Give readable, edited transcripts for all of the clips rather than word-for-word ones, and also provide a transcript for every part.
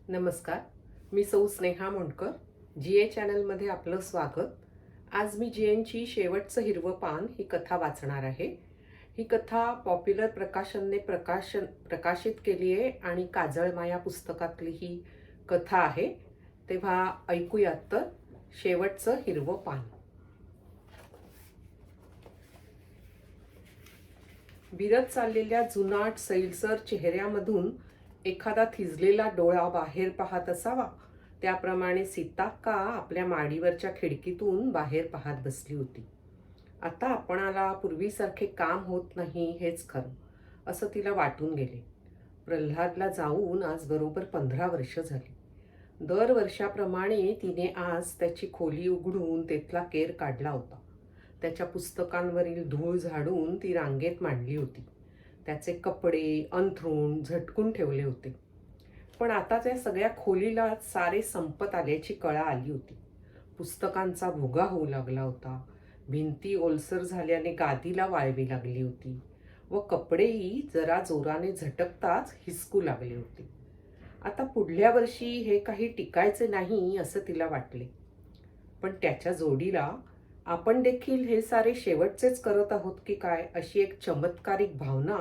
नमस्कार. मी सौ स्नेहा मोंडकर. जी चॅनलमध्ये आपलं स्वागत. आज मी जी शेवटचं हिरवं पान ही कथा वाचणार आहे. ही कथा पॉप्युलर प्रकाशनने प्रकाशित केली आहे आणि काजळ माया पुस्तकातली ही कथा आहे. तेव्हा ऐकूयात तर शेवटचं हिरवं पान. बिरत चाललेल्या जुनाट सैलसर चेहऱ्यामधून एखादा थिजलेला डोळा बाहेर पाहत असावा, त्याप्रमाणे सीताक्का आपल्या माडीवरच्या खिडकीतून बाहेर पाहत बसली होती. आता आपणाला पूर्वीसारखे काम होत नाही हेच खरं, असं तिला वाटून गेले. प्रल्हादला जाऊन आज बरोबर 15 वर्ष झाली. दरवर्षाप्रमाणे तिने आज त्याची खोली उघडून तेथला केर काढला होता. त्याच्या पुस्तकांवरील धूळ झाडून ती रांगेत मांडली होती. त्याचे कपडे अंथरूण झटकून ठेवले होते. पण आता त्या सगळ्या खोलीला सारे संपत आल्याची कळा आली होती. पुस्तकांचा भुगा होऊ लागला होता. भिंती ओलसर झाल्याने गादीला वाळवी लागली होती व कपडेही जरा जोराने झटकताच हिसकू लागले होते. आता पुढल्या वर्षी हे काही टिकायचे नाही असं तिला वाटले. पण त्याच्या जोडीला आपण देखील हे सारे शेवटचेच करत आहोत की काय, अशी एक चमत्कारिक भावना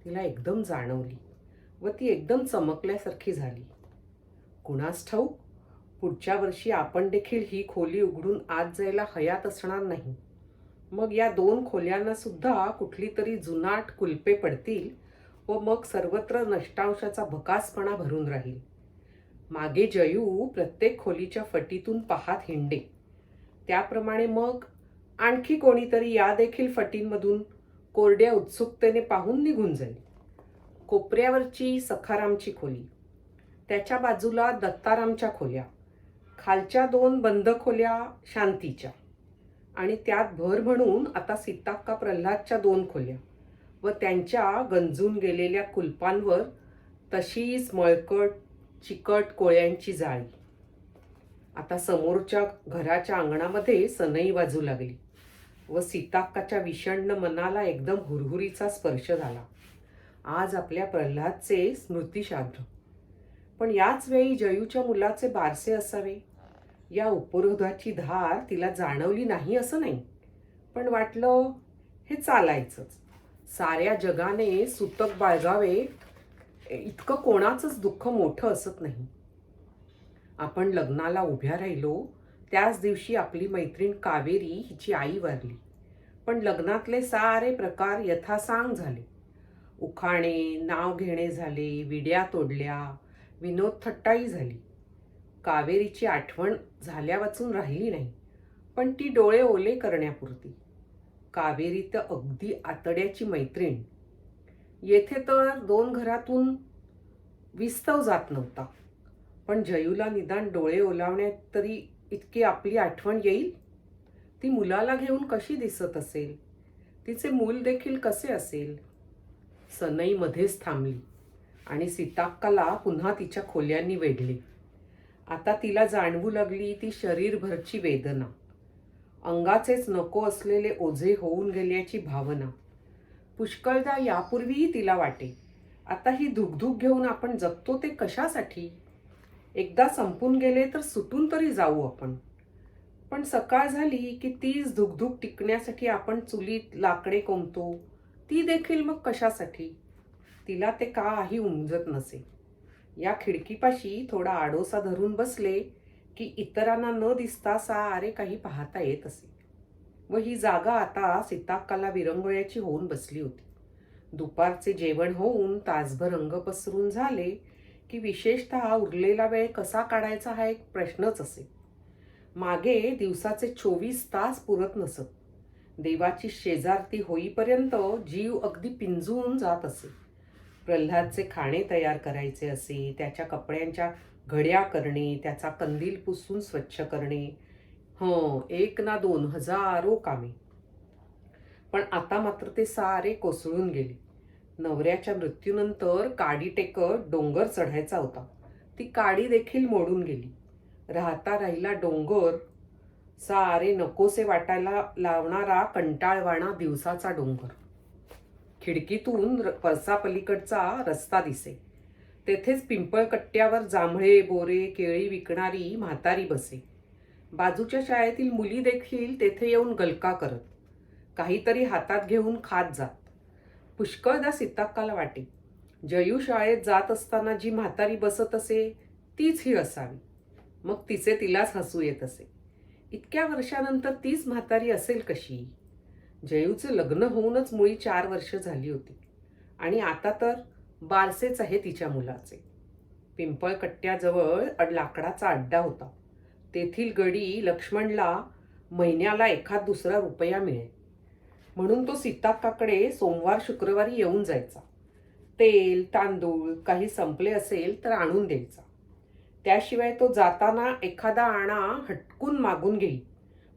तिला एकदम जाणवली व ती एकदम चमकल्यासारखी झाली. कुणास ठाऊक, पुढच्या वर्षी आपण देखील ही खोली उघडून आत जायला हयात असणार नाही. मग या 2 खोल्यांना सुद्धा कुठली तरी जुनाट कुलपे पडतील व मग सर्वत्र नष्टांशाचा भकासपणा भरून राहील. मागे जयू प्रत्येक खोलीच्या फटीतून पाहत हिंडे. त्याप्रमाणे मग आणखी कोणीतरी या देखील फटींमधून कोरड्या उत्सुकतेने पाहून निघून जाईल. कोपऱ्यावरची सखारामची खोली, त्याच्या बाजूला दत्तारामच्या खोल्या, खालच्या 2 बंद खोल्या शांतीच्या, आणि त्यात भर म्हणून आता सीताक्का प्रल्हादच्या 2 खोल्या व त्यांच्या गंजून गेलेल्या कुलपांवर तशीच मळकट चिकट कोळ्यांची जाळी. आता समोरच्या घराच्या अंगणामध्ये सनई वाजू लागली व सीताक्काच्या विषण्ण मनाला एकदम हुरहुरीचा स्पर्श झाला. आज आपल्या प्रल्हादचे स्मृतिश्राद्ध. पण याच वेळी जयूच्या मुलाचे बारसे असावे, या उपरोधाची धार तिला जाणवली नाही असं नाही. पण वाटलं हे चालायचंच. साऱ्या जगाने सुतक बाळगावे इतकं कोणाचंच दुःख मोठं असत नाही. आपण लग्नाला उभ्या राहिलो त्याच दिवशी आपली मैत्रीण कावेरी हिची आई वारली. पण लग्नातले सारे प्रकार यथासांग झाले. उखाणे नाव घेणे झाले, विड्या तोडल्या, विनोद थट्टाई झाली. कावेरीची आठवण झाल्या वाचून राहिली नाही, पण ती डोळे ओले करण्यापुरती. कावेरी तर अगदी आतड्याची मैत्रीण. येथे तर 2 घरातून विस्तव जात नव्हता. पण जयूला निदान डोळे ओलावण्यात तरी इतकी आपली आठवण येईल. ती मुलाला घेऊन कशी दिसत असेल, तिचे मूल देखील कसे असेल. सनई मध्येच थांबली आणि सीताक्काला पुन्हा तिच्या खोल्यांनी वेढले. आता तिला जाणवू लागली ती शरीरभरची वेदना, अंगाचेच नको असलेले ओझे होऊन गेल्याची भावना. पुष्कळदा यापूर्वीही तिला वाटे, आता ही धुकधुक घेऊन आपण जगतो ते कशासाठी. एकदा संपून गेले तर सुटून तरी जाऊ आपण. पण सकाळ झाली की तीच धुकधुक टिकण्यासाठी आपण चुलीत लाकडे कोंबतो, ती देखील मग कशासाठी. तिला ते काही उमजत नसे. या खिडकीपाशी थोडा आडोसा धरून बसले की इतरांना न दिसता सारे काही पाहता येत असे. व ही जागा आता सीताक्काला विरंगुळ्याची होऊन बसली होती. दुपारचे जेवण होऊन तासभर अंग पसरून झाले की विशेषतः उरलेला वेळ कसा काढायचा हा एक प्रश्नच असे. मागे दिवसाचे 24 तास पुरत नसत. देवाची शेजारती होईपर्यंत जीव अगदी पिंजून जात असे. प्रल्हादचे खाणे तयार करायचे असे, त्याच्या कपड्यांच्या घड्या करणे, त्याचा कंदील पुसून स्वच्छ करणे, 1 ना 2 हजारो कामे. पण आता मात्र ते सारे कोसळून गेले. नवऱ्याच्या मृत्यूनंतर काडी टेकत डोंगर चढायचा होता, ती काडी देखील मोडून गेली. राहता राहिला डोंगर, सारे नकोसे वाटायला लावणारा कंटाळवाणा दिवसाचा डोंगर. खिडकीतून परसापलीकडचा रस्ता दिसे. तेथेच पिंपळकट्ट्यावर जांभळे, बोरे, केळी विकणारी म्हातारी बसे. बाजूच्या शाळेतील मुली देखील तेथे येऊन गलका करत, काहीतरी हातात घेऊन खात जात. पुष्कळदा सीताक्काला वाटे, जयू शाळेत जात असताना जी म्हातारी बसत असे तीच ही असावी. मग तिचे तिलाच हसू येत असे. इतक्या वर्षानंतर तीच म्हातारी असेल कशी? जयूचे लग्न होऊनच मुळी 4 वर्ष झाली होती आणि आता तर बारसेच आहे तिच्या मुलाचे. पिंपळकट्ट्याजवळ लाकडाचा अड्डा होता. तेथील गडी लक्ष्मणला महिन्याला एखाद दुसरा रुपया मिळे, म्हणून तो सीताक्काकडे सोमवार शुक्रवारी येऊन जायचा. तेल तांदूळ काही संपले असेल तर आणून द्यायचा. त्याशिवाय तो जाताना एखादा आणा हटकून मागून घेई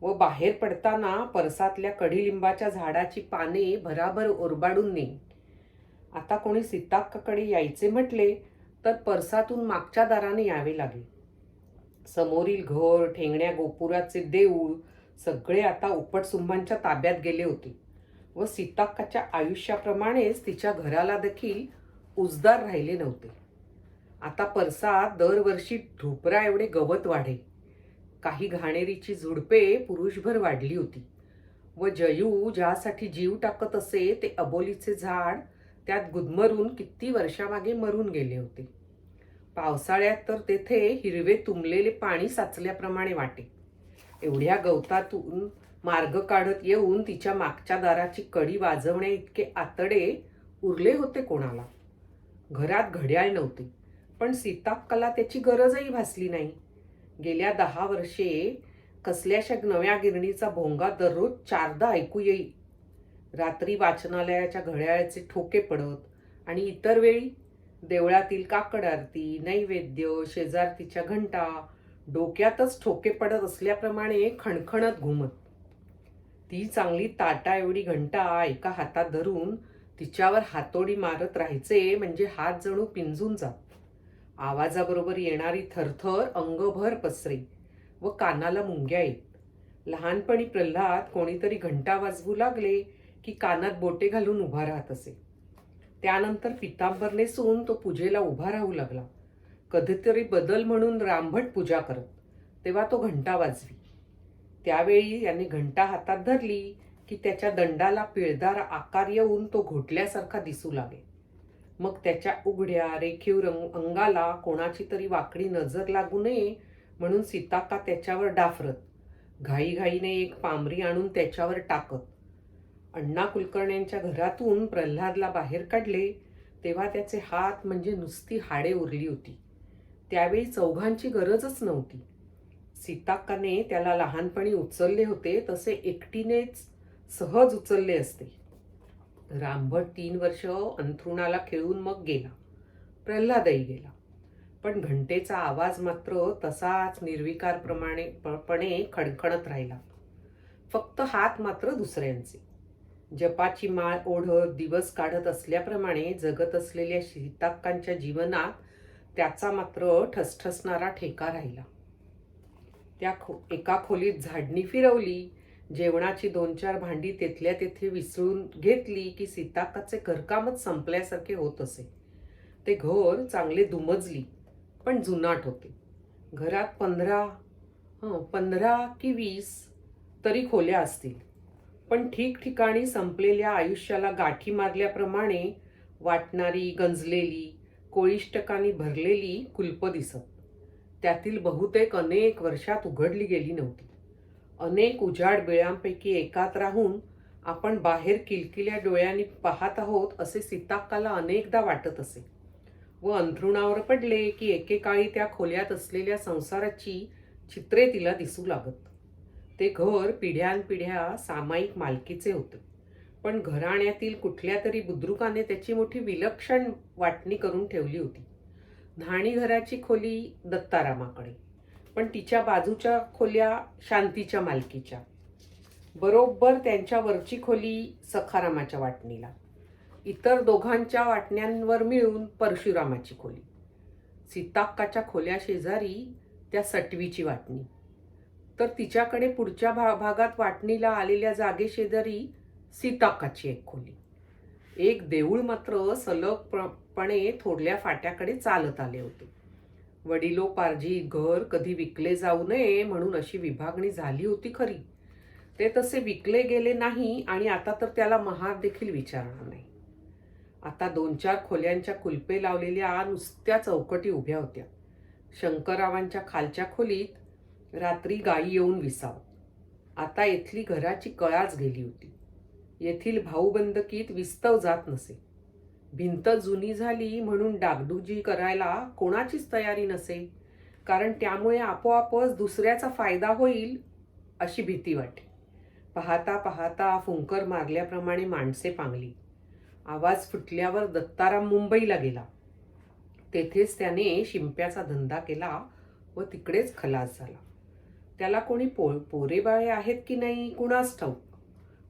व बाहेर पडताना परसातल्या कडीलिंबाच्या झाडाची पाने भराभर ओरबाडून नेई. आता कोणी सीताक्काकडे यायचे म्हटले तर परसातून मागच्या दाराने यावे लागे. समोरील घर, ठेंगण्या गोपुराचे देऊळ सगळे आता उपटसुंभांच्या ताब्यात गेले होते व सीताक्काच्या आयुष्याप्रमाणेच तिच्या घराला देखील उजदार राहिले नव्हते. आता परसात दरवर्षी ढोपरा एवढे गवत वाढे. काही घाणेरीची झुडपे पुरुषभर वाढली होती व जयू ज्यासाठी जीव टाकत असे ते अबोलीचे झाड त्यात गुदमरून किती वर्षामागे मरून गेले होते. पावसाळ्यात तर तेथे हिरवे तुंबलेले पाणी साचल्याप्रमाणे वाटे. एवढ्या गवतातून मार्ग काढत येऊन तिच्या मागच्या दाराची कडी वाजवणे इतके आतडे उरले होते कोणाला? घरात घड्याळ नव्हते, पण सीताक्काला त्याची गरजही भासली नाही. गेल्या 10 वर्षे कसल्याशा नव्या गिरणीचा भोंगा दररोज 4दा ऐकू येई. रात्री वाचनालयाच्या घड्याळाचे ठोके पडत आणि इतर वेळी देवळातील काकड आरती, नैवेद्य, शेजारतीच्या घंटा डोक्यातच ठोके पडत असल्याप्रमाणे खणखणत घुमत. ती चांगली ताटा एवढी घंटा एका हातात धरून तिच्यावर हातोडी मारत राहायचे म्हणजे हात जणू पिंजून जात. आवाजाबरोबर येणारी थरथर अंगभर पसरे व कानाला मुंग्या येत. लहानपणी प्रल्हाद कोणीतरी घंटा वाजवू लागले की कानात बोटे घालून उभा राहत असे. त्यानंतर पितांबर नेसून तो पूजेला उभा राहू लागला. कधीतरी बदल म्हणून रामभट पूजा करत, तेव्हा तो घंटा वाजवी. त्यावेळी याने घंटा हातात धरली की त्याच्या दंडाला पिळदार आकार येऊन तो घोटल्यासारखा दिसू लागे. मग त्याच्या उघड्या रेखीव अंगाला कोणाची तरी वाकडी नजर लागू नये म्हणून सीताक्का त्याच्यावर डाफरत, घाईघाईने एक पामरी आणून त्याच्यावर टाकत. अण्णा कुलकर्ण्यांच्या घरातून प्रल्हादला बाहेर काढले तेव्हा त्याचे हात म्हणजे नुसती हाडे उरली होती. त्यावेळी चौघांची गरजच नव्हती. सीताक्काने त्याला लहानपणी उचलले होते तसे एकटीनेच सहज उचलले असते. रामभट 3 वर्ष अंथरुणाला खेळून मग गेला. प्रल्हादही गेला. पण घंटेचा आवाज मात्र तसाच निर्विकारपणे खणखणत राहिला. फक्त हात मात्र दुसऱ्यांचे. जपाची माळ ओढत दिवस काढत असल्याप्रमाणे जगत असलेल्या सीताक्कांच्या जीवनात त्याचा मात्र ठसठसणारा ठेका राहिला. त्या एका खोलीत झाडणी फिरवली, जेवणाची 2-4 भांडी तेथल्या तेथे विसळून घेतली की सीताक्काचे घरकामच संपल्यासारखे होत असे. ते घर चांगले दुमजली पण जुनाट होते. घरात 15 की 20 तरी खोल्या असतील, पण ठिकठिकाणी संपलेल्या आयुष्याला गाठी मारल्याप्रमाणे वाटणारी, गंजलेली, कोळिष्टकांनी भरलेली कुलपं दिसत. त्यातील बहुतेक अनेक वर्षात उघडली गेली नव्हती. अनेक उजाड बिळांपैकी एकात राहून आपण बाहेर किलकिल्या डोळ्यांनी पाहत आहोत असे सीताक्काला अनेकदा वाटत असे व अंथरुणावर पडले की एकेकाळी त्या खोल्यात असलेल्या संसाराची चित्रे तिला दिसू लागत. ते घर पिढ्यानपिढ्या सामायिक मालकीचे होते, पण घराण्यातील कुठल्या तरी बुद्रुकाने त्याची मोठी विलक्षण वाटणी करून ठेवली होती. न्हाणीघराची खोली दत्तारामाकडे, पण तिच्या बाजूच्या खोल्या शांतीच्या मालकीच्या. बरोबर त्यांच्या वरची खोली सखारामाच्या वाटणीला. इतर दोघांच्या वाटण्यांवर मिळून परशुरामाची खोली. सीताक्काच्या खोल्या शेजारी त्या सटवीची वाटणी. तर तिच्याकडे पुढच्या भागात वाटणीला आलेल्या जागेशेजारी सीताक्काची एक खोली. एक देऊळ मात्र सलग निश्चितपणे थोरल्या फाट्याकडे चालत आले होते. वडिलोपार्जित घर कधी विकले जाऊ नये म्हणून अशी विभागणी झाली होती खरी. ते तसे विकले गेले नाही आणि आता तर त्याला महार देखील विचारणार नाही. आता 2-4 खोल्यांच्या कुलपे लावलेल्या नुसत्या चौकटी उभ्या होत्या. शंकररावांच्या खालच्या खोलीत रात्री गायी येऊन विसावत. आता येथली घराची कळाच गेली होती. येथील भाऊबंदकीत विस्तव जात नसे. भिंत जुनी झाली म्हणून डागडुजी करायला कोणाचीच तयारी नसे, कारण त्यामुळे आपोआपच दुसऱ्याचा फायदा होईल अशी भीती वाटे. पाहता पाहता फुंकर मारल्याप्रमाणे माणसे पांगली. आवाज फुटल्यावर दत्ताराम मुंबईला गेला. तेथेच त्याने शिंप्याचा धंदा केला व तिकडेच खलास झाला. त्याला कोणी पोरेबाळे आहेत की नाही कुणास ठाऊक,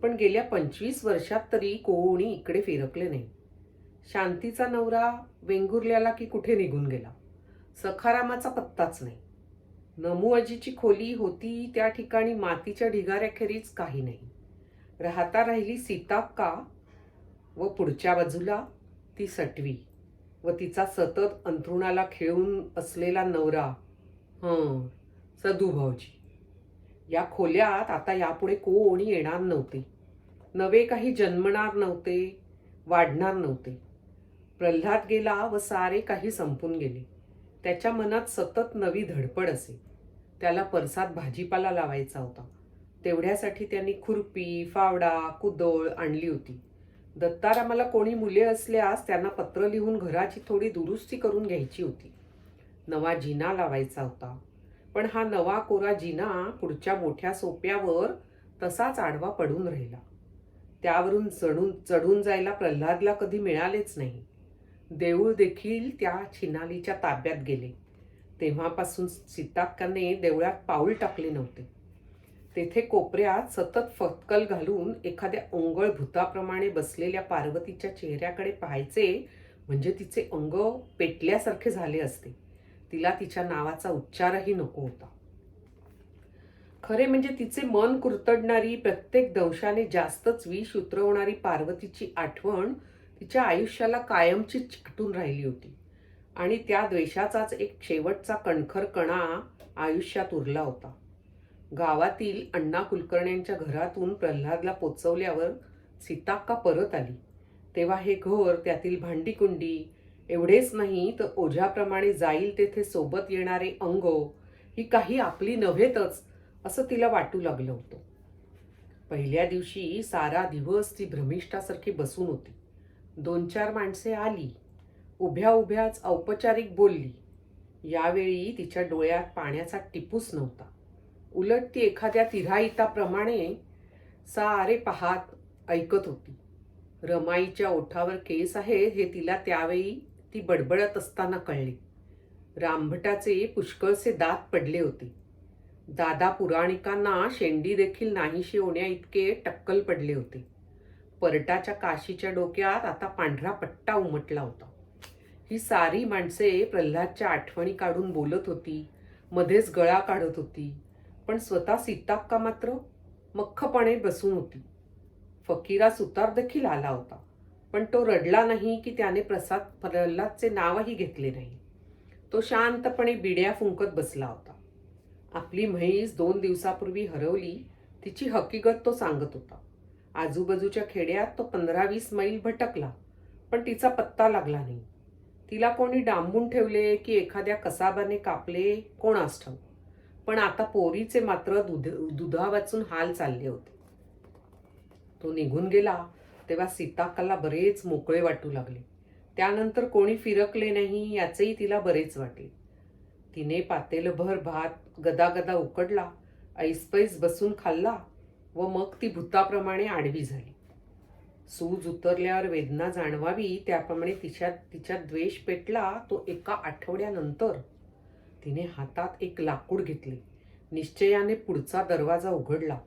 पण गेल्या 25 वर्षात तरी कोणी इकडे फिरकले नाही. शांतीचा नवरा वेंगुर्ल्याला की कुठे निघून गेला. सखारामाचा पत्ताच नाही. नमूअजीची खोली होती त्या ठिकाणी मातीच्या ढिगाऱ्याखेरीज काही नाही. राहता राहिली सीताक्का व पुढच्या बाजूला ती सटवी व तिचा सतत अंथरुणाला खेळून असलेला नवरा सदू भाऊजी. या खोल्यात आता यापुढे कोणी येणार नव्हते. नवे काही जन्मणार नव्हते, वाढणार नव्हते. प्रल्हाद गेला व सारे काही संपून गेले. त्याच्या मनात सतत नवी धडपड असे. त्याला परसात भाजीपाला लावायचा होता. तेवढ्यासाठी त्यांनी खुरपी, फावडा, कुदळ आणली होती. दत्तारामाला कोणी मुले असल्यास त्यांना पत्र लिहून घराची थोडी दुरुस्ती करून घ्यायची होती. नवा जिना लावायचा होता, पण हा नवा कोरा जिना पुढच्या मोठ्या सोप्यावर तसाच आडवा पडून राहिला. त्यावरून चढून जायला प्रल्हादला कधी मिळालेच नाही. देऊळ देखील त्या छिनालीच्या ताब्यात गेले. तेव्हापासून सीताक्काने देवळात पाऊल टाकले नव्हते. तेथे कोपऱ्यात सतत फटकल घालून एखाद्या ओंगळ भूताप्रमाणे बसलेल्या पार्वतीच्या चेहऱ्याकडे पाहायचे म्हणजे तिचे अंग पेटल्यासारखे झाले असते. तिला तिच्या नावाचा उच्चारही नको होता. खरे म्हणजे तिचे मन कुरतडणारी, प्रत्येक दंशाने जास्तच विष उतरवणारी पार्वतीची आठवण तिच्या आयुष्याला कायमची चिकटून राहिली होती आणि त्या द्वेषाचाच एक शेवटचा कणखर कणा आयुष्यात उरला होता. गावातील अण्णा कुलकर्ण्यांच्या घरातून प्रल्हादला पोचवल्यावर सीताक्का परत आली तेव्हा हे घर, त्यातील भांडीकुंडी एवढेच नाही तर ओझ्याप्रमाणे जाईल तेथे सोबत येणारे अंग ही काही आपली नव्हेतच असं तिला वाटू लागलं होतं. पहिल्या दिवशी सारा दिवस ती भ्रमिष्ठासारखी बसून होती. 2-4 माणसे आली. उभ्या उभ्याच औपचारिक बोलली. यावेळी तिच्या डोळ्यात पाण्याचा टिपूस नव्हता. उलट ती एखाद्या तिराईताप्रमाणे सारे पाहात ऐकत होती. रमाईच्या ओठावर केस आहे हे तिला त्यावेळी ती बडबडत असताना कळले. रामभटाचे पुष्कळसे दात पडले होते. दादा पुराणिकांना शेंडी देखील नाहीशी होण्या इतके टक्कल पडले होते. परटाच्या काशीच्या डोक्यात आता पांढरा पट्टा उमटला होता. ही सारी माणसे प्रल्हादच्या आठवणी काढून बोलत होती, मध्येच गळा काढत होती, पण स्वतः सीताक्का मात्र मख्खपणे बसून होती. फकीरा सुतार देखील आला होता, पण तो रडला नाही की त्याने प्रल्हादचे नावही घेतले नाही. तो शांतपणे बिड्या फुंकत बसला होता. आपली म्हैस 2 दिवसापूर्वी हरवली तिची हकीकत तो सांगत होता. आजूबाजूच्या खेड्यात तो 15-20 मैल भटकला, पण तिचा पत्ता लागला नाही. तिला कोणी डांबून ठेवले की एखाद्या कसाबाने कापले कोणास ठाऊक, पण आता पोरीचे मात्र दुधा वाचून हाल चालले होते. तो निघून गेला तेव्हा सीताक्काला बरेच मोकळे वाटू लागले. त्यानंतर कोणी फिरकले नाही याचेही तिला बरेच वाटले. तिने पातेलभर भात गदागदा उकडला, ऐसपैस बसून खाल्ला व मग ती भूताप्रमाणे आडवी झाली. सूज उतरल्यावर वेदना जाणवावी त्याप्रमाणे तिच्या द्वेष पेटला तो एका आठवड्यानंतर. तिने हातात एक लाकूड घेतले. निश्चयाने पुढचा दरवाजा उघडला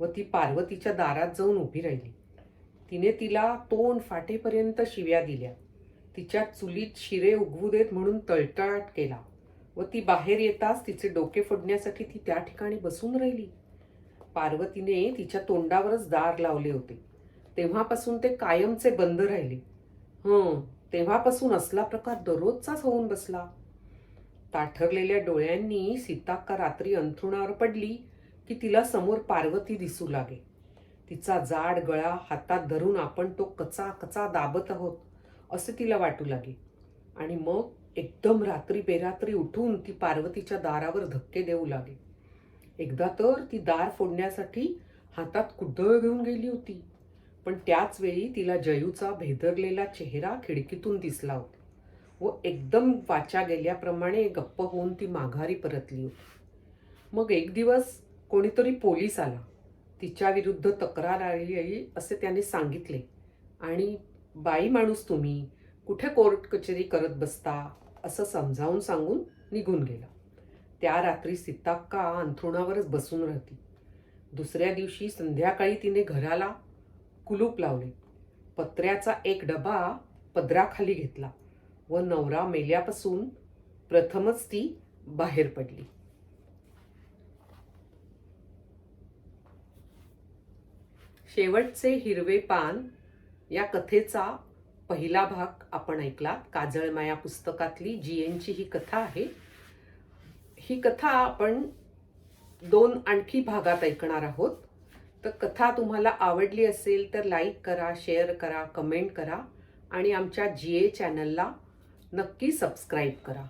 व ती पार्वतीच्या दारात जाऊन उभी राहिली. तिने तिला तोंड फाटेपर्यंत शिव्या दिल्या. तिच्या चुलीत शिरे उगवू देत म्हणून तळतळाट केला व ती बाहेर येताच तिचे डोके फोडण्यासाठी ती त्या ठिकाणी बसून राहिली. पार्वतीने तिच्या तोंडावरच दार लावले होते. तेव्हापासून ते कायमचे बंद राहिले. तेव्हापासून असला प्रकार दररोजचाच होऊन बसला. ताठरलेल्या डोळ्यांनी सीताक्का रात्री अंथरुणावर पडली की तिला समोर पार्वती दिसू लागे. तिचा जाड गळा हातात धरून आपण तो कचा कचा दाबत आहोत असे तिला वाटू लागे. आणि मग एकदम रात्री बेरात्री उठून ती पार्वतीच्या दारावर धक्के देऊ लागे. एकदा तर ती दार फोडण्यासाठी हातात कुदळ घेऊन गेली होती. पण त्याच वेळी तिला जयूचा भेदरलेला चेहरा खिडकीतून दिसला होता व एकदम वाचा गेल्याप्रमाणे गप्प होऊन ती माघारी परतली होती. मग एक दिवस कोणीतरी पोलीस आला. तिच्या विरुद्ध तक्रार आली आहे असे त्याने सांगितले आणि बाई माणूस तुम्ही कुठे कोर्ट कचेरी करत बसता असं समजावून सांगून निघून गेला. त्या रात्री सीताक्का अंथरुणावरच बसून राहती. दुसऱ्या दिवशी संध्याकाळी तिने घराला कुलूप लावले. पत्र्याचा एक डबा पदराखाली घेतला व नवरा मेल्यापासून प्रथमच ती बाहेर पडली. शेवटचे हिरवे पान या कथेचा पहिला भाग आपण ऐकला. काजळमाया पुस्तकातली जीएनची ही कथा आहे. ही कथा आपण 2 आणखी भागात ऐकणार आहोत. तर कथा तुम्हाला आवडली असेल तर लाईक करा, शेअर करा, कमेंट करा आणि आमच्या जीए चॅनलला नक्की सबस्क्राईब करा.